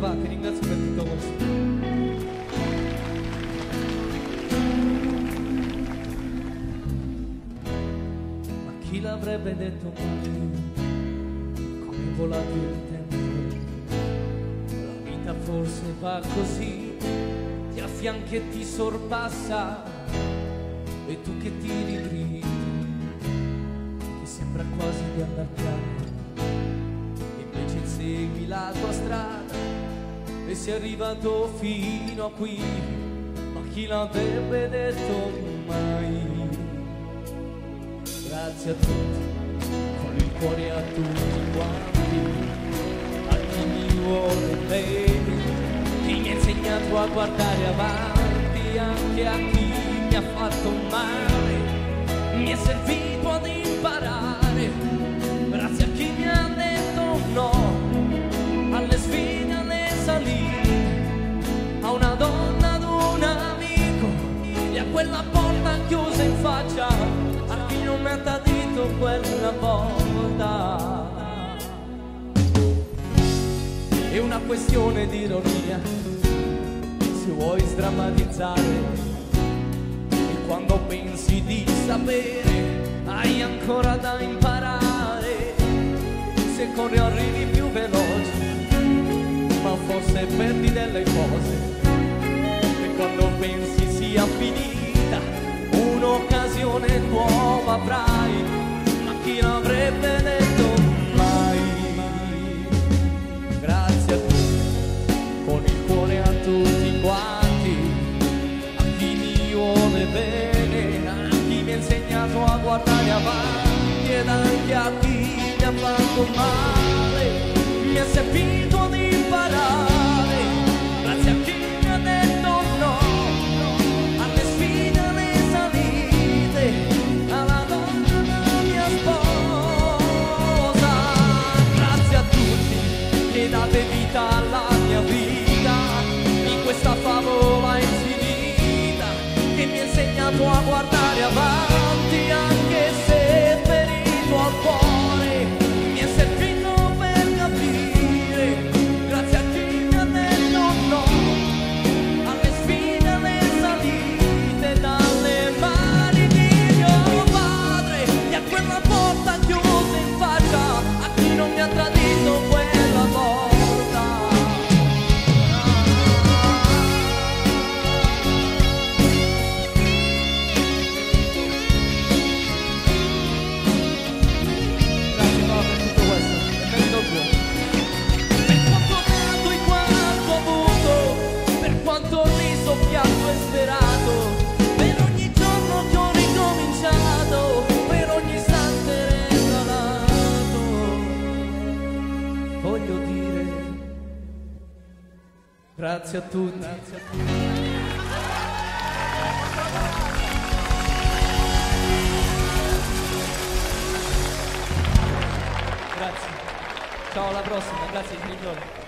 papà, ti ringrazio per tutto questo. Ma chi l'avrebbe detto mai, come è volato il tempo, la vita forse va così, ti affianca e ti sorpassa, e tu che tiri dritti, che sembra quasi di andar piano, invece segui la tua strada e sei arrivato fino a qui. Ma chi l'avrebbe detto mai? Grazie a tutti, con il cuore a tutti quanti, a chi mi vuole bene, chi mi ha insegnato a guardare avanti, anche a chi mi ha fatto male, mi è servito ad imparare, grazie a chi mi ha detto no, alle sfide, alle salite, a una donna, ad un amico, e a quella porta chiusa in faccia, a chi non mi ha tradito quella volta. È una questione di ironia, se vuoi sdrammatizzare, quando pensi di sapere, hai ancora da imparare. Se corri arrivi più veloce, ma forse perdi delle cose. E quando pensi sia finita, un'occasione nuova avrai. Ma chi l'avrebbe detto mai? Grazie a tutti, con il cuore a tutti quanti, a chi mi vuole bene, a chi mi ha insegnato a guardare avanti, ed anche a chi mi ha fatto male, mi ha servito ad imparare, grazie a chi mi ha detto no, alle sfide, alle salite, alla donna, alla mia sposa. Grazie a tutti che date vita alla mia vita, in questa favola infinita, che mi ha insegnato a guardare avanti, anche se ferito al cuore, mi è servito per capire, grazie a chi mi ha detto no, alle sfide, alle salite, dalle mani di mio padre, e a quella porta chiusa in faccia, a chi non mi ha tradito quella volta. Piatto e sperato, per ogni giorno che ho ricominciato, per ogni istante regalato, voglio dire grazie a tutti. Grazie a tutti. Grazie. Ciao, alla prossima, grazie genitori.